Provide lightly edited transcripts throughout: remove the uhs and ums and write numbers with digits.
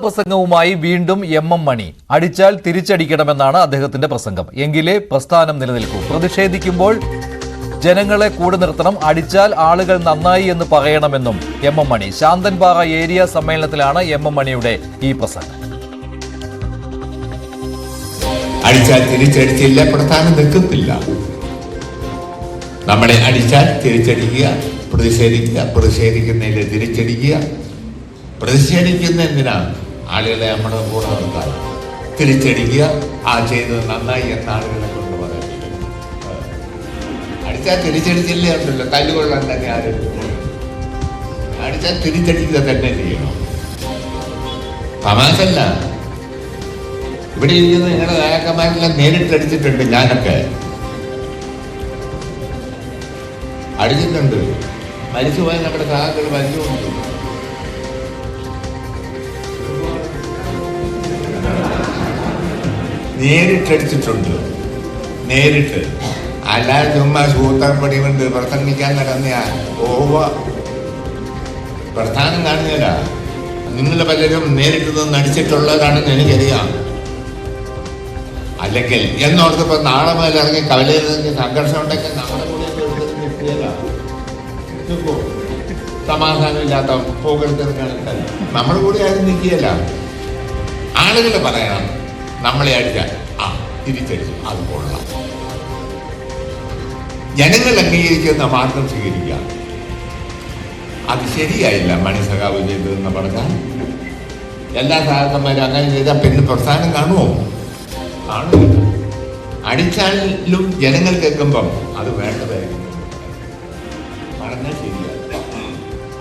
പ്രസംഗവുമായി വീണ്ടും എം മണി. അടിച്ചാൽ തിരിച്ചടിക്കണമെന്നാണ് അദ്ദേഹത്തിന്റെ പ്രസംഗം. എങ്കിലേ പ്രസ്ഥാനം നിലനിൽക്കൂ. പ്രതിഷേധിക്കുമ്പോൾ ജനങ്ങളെ കൂടെ നിർത്തണം. അടിച്ചാൽ ആളുകൾ നന്നായി എന്ന് പറയണമെന്നും എം മണി. ശാന്തൻപാറ ഏരിയ സമ്മേളനത്തിലാണ് എം മണിയുടെ ഈ പ്രസംഗം. അടിച്ചാൽ തിരിച്ചടിച്ചില്ല, പ്രസ്ഥാനം നിൽക്കുന്നില്ല. നമ്മളെ അടിച്ചാൽ തിരിച്ചടിക്കുക, പ്രതിഷേധിക്കുക, പ്രതിഷേധിക്കുന്നതിൽ തിരിച്ചടിക്കുക. പ്രതിഷേധിക്കുന്ന എന്തിനാണ്? ആളുകളെ നമ്മുടെ കൂടെ നിർത്താൻ. തിരിച്ചടിക്കുക, ആ ചെയ്തത് നന്നായി എന്ന ആളുകളെ കൊണ്ട് പറയുന്നത്. അടിച്ചാൽ തിരിച്ചടിച്ചില്ലേ ഉണ്ടല്ലോ, കല്ലുകൊള്ളാൻ തന്നെ ആരും. അടിച്ചാൽ തിരിച്ചടിക്കുക തന്നെ ചെയ്യണം. തമാശല്ല. ഇവിടെ ഇരിക്കുന്ന നിങ്ങളുടെ നേതാക്കന്മാരെല്ലാം നേരിട്ടടിച്ചിട്ടുണ്ട്. ഞാനൊക്കെ അടിച്ചിട്ടുണ്ട്. മരിച്ചുപോയ നമ്മുടെ സഹാക്കൾ മരിച്ചുകൊണ്ട് നേരിട്ടടിച്ചിട്ടുണ്ട്. നേരിട്ട്. അല്ലാതെ ചുമ്മാ സൂത്രപ്പടി കൊണ്ട് പ്രസംഗിക്കാൻ നടന്ന പ്രസ്ഥാനം കാണുന്നില്ല. നിങ്ങൾ പലരും നേരിട്ട് നിന്ന് അടിച്ചിട്ടുള്ളതാണെന്ന് എനിക്കറിയാം. അല്ലെങ്കിൽ എന്നോർത്തപ്പോ നാളെ മുതൽ ഇറങ്ങി കവലയിൽ നിന്ന് സംഘർഷം ഉണ്ടെങ്കിൽ നമ്മുടെ കൂടെ കിട്ടിയല്ല. സമാധാനമില്ലാത്ത പോകരുതെന്ന് നമ്മുടെ കൂടെ ആരും നിൽക്കുകയല്ല. ആളുകൾ പറയണം, നമ്മളെ അടിച്ചാൽ തിരിച്ചടിച്ചു, അത് കൊള്ളാം. ജനങ്ങൾ അംഗീകരിക്കുന്ന മാർഗം സ്വീകരിക്കാം. അത് ശരിയായില്ല മണി സഖാവ് ചെയ്തതെന്ന് പറഞ്ഞാൽ എല്ലാ സഹാക്കന്മാരും അങ്ങനെ ചെയ്താൽ പിന്നെ പ്രസ്ഥാനം കാണുമോ? കാണുമില്ല. അടിച്ചാലും ജനങ്ങൾ കേൾക്കുമ്പം അത് വേണ്ടതായിരിക്കും. പറഞ്ഞാൽ ശരിയായി,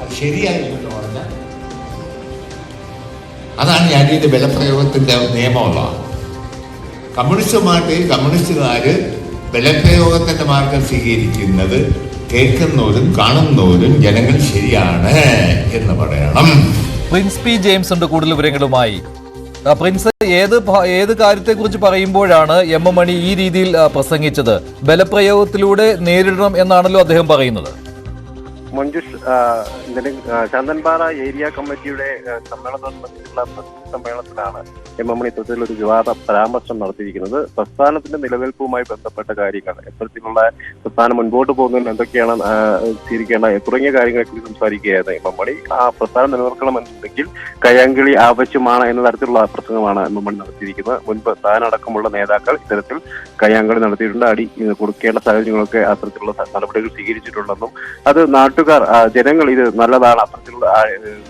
അത് ശരിയായില്ലെന്ന് പറഞ്ഞാൽ അതാണ് അടിയുടെ ബലപ്രയോഗത്തിന്റെ നിയമമുള്ള. കമ്മ്യൂണിസ്റ്റുകാര് ബലപ്രയോഗത്തിന്റെ മാർഗം സ്വീകരിക്കുന്നത് കേൾക്കുന്നവരും കാണുന്നവരും ജനങ്ങൾ ശരിയാണ് എന്ന് പറയണം. പ്രിൻസ് പി ജെയിംസ് ഉണ്ട് കൂടുതൽ വിവരങ്ങളുമായി. പ്രിൻസ്, ഏത് കാര്യത്തെക്കുറിച്ച് പറയുമ്പോഴാണ് എം മണി ഈ രീതിയിൽ പ്രസംഗിച്ചത്? ബലപ്രയോഗത്തിലൂടെ നേരിടണം എന്നാണല്ലോ അദ്ദേഹം പറയുന്നത്. മഞ്ജുഷ്, ശാന്തൻപാറ ഏരിയ കമ്മിറ്റിയുടെ സമ്മേളനത്തോടനുബന്ധിച്ചുള്ള സമ്മേളനത്തിലാണ് എം മണി ഇത്തരത്തിലൊരു വിവാദ പരാമർശം നടത്തിയിരിക്കുന്നത്. പ്രസ്ഥാനത്തിന്റെ നിലനിൽപ്പുമായി ബന്ധപ്പെട്ട കാര്യങ്ങൾ, എത്തരത്തിലുള്ള പ്രസ്ഥാനം മുൻപോട്ട് പോകുന്നതിന് എന്തൊക്കെയാണ് സ്വീകരിക്കേണ്ട തുടങ്ങിയ കാര്യങ്ങളെക്കുറിച്ച് സംസാരിക്കുകയായിരുന്നു എം മണി. ആ പ്രസ്ഥാനം നിലനിർത്തണമെന്നുണ്ടെങ്കിൽ കയ്യാങ്കളി ആവശ്യമാണ് എന്ന തരത്തിലുള്ള പ്രസംഗമാണ് എം മണി നടത്തിയിരിക്കുന്നത്. മുൻപ് താനടക്കമുള്ള നേതാക്കൾ ഇത്തരത്തിൽ കയ്യാങ്കളി നടത്തിയിട്ടുണ്ട്. അടി കൊടുക്കേണ്ട സാഹചര്യങ്ങളൊക്കെ അത്തരത്തിലുള്ള നടപടികൾ സ്വീകരിച്ചിട്ടുണ്ടെന്നും അത് ജനങ്ങൾ ഇത് നല്ലതാണ്, അത്തരത്തിലുള്ള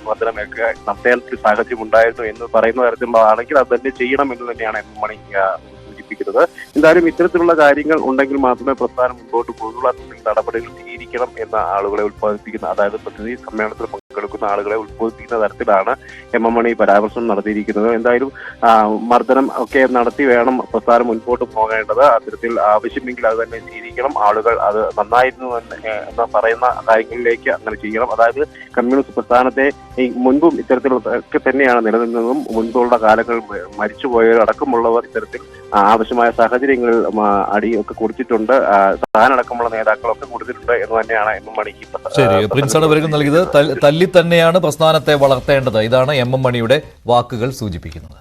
വർധനമൊക്കെ നടത്തേണ്ട സാഹചര്യം ഉണ്ടായിരുന്നു എന്ന് പറയുന്ന തരത്തിലുള്ളതാണെങ്കിൽ അത് തന്നെ ചെയ്യണം എന്ന് തന്നെയാണ് എം മണി സൂചിപ്പിക്കുന്നത്. എന്തായാലും ഇത്തരത്തിലുള്ള കാര്യങ്ങൾ ഉണ്ടെങ്കിൽ മാത്രമേ പ്രസ്ഥാനം മുമ്പോട്ട് പോകുള്ളൂ. അത്തരത്തിൽ നടപടികൾ സ്വീകരിക്കണം എന്ന ആളുകളെ ഉത്പാദിപ്പിക്കുന്ന, അതായത് പ്രതിനിധി സമ്മേളനത്തിൽ പങ്കെടുക്കുന്ന ആളുകളെ ഉത്ബോധിപ്പിക്കുന്ന തരത്തിലാണ് എം മണി പരാമർശം നടത്തിയിരിക്കുന്നത്. എന്തായാലും മർദ്ദനം ഒക്കെ നടത്തി വേണം പ്രസ്ഥാനം മുൻപോട്ട് പോകേണ്ടത്. അത്തരത്തിൽ ആവശ്യമെങ്കിൽ അത് തന്നെ സ്വീകരിക്കണം. ആളുകൾ അത് നന്നായിരുന്നു എന്ന് പറയുന്ന കാര്യങ്ങളിലേക്ക് അങ്ങനെ ചെയ്യണം. അതായത് കമ്മ്യൂണിസ്റ്റ് പ്രസ്ഥാനത്തെ മുൻപും ഇത്തരത്തിലൊക്കെ തന്നെയാണ് നിലനിന്നതും. മുൻപുള്ള കാലങ്ങളിൽ മരിച്ചുപോയവരടക്കമുള്ളവർ ഇത്തരത്തിൽ ആവശ്യമായ സാഹചര്യങ്ങളിൽ അടിയൊക്കെ കൊടുത്തിട്ടുണ്ട്. താനടക്കമുള്ള നേതാക്കളൊക്കെ കൊടുത്തിട്ടുണ്ട് എന്ന് തന്നെയാണ് എം മണിക്ക്. ശരി, പ്രിൻസാണ് വിവരങ്ങൾ നൽകിയത്. തല്ലി തന്നെയാണ് പ്രസ്ഥാനത്തെ വളർത്തേണ്ടത്. ഇതാണ് എം മണിയുടെ വാക്കുകൾ സൂചിപ്പിക്കുന്നത്.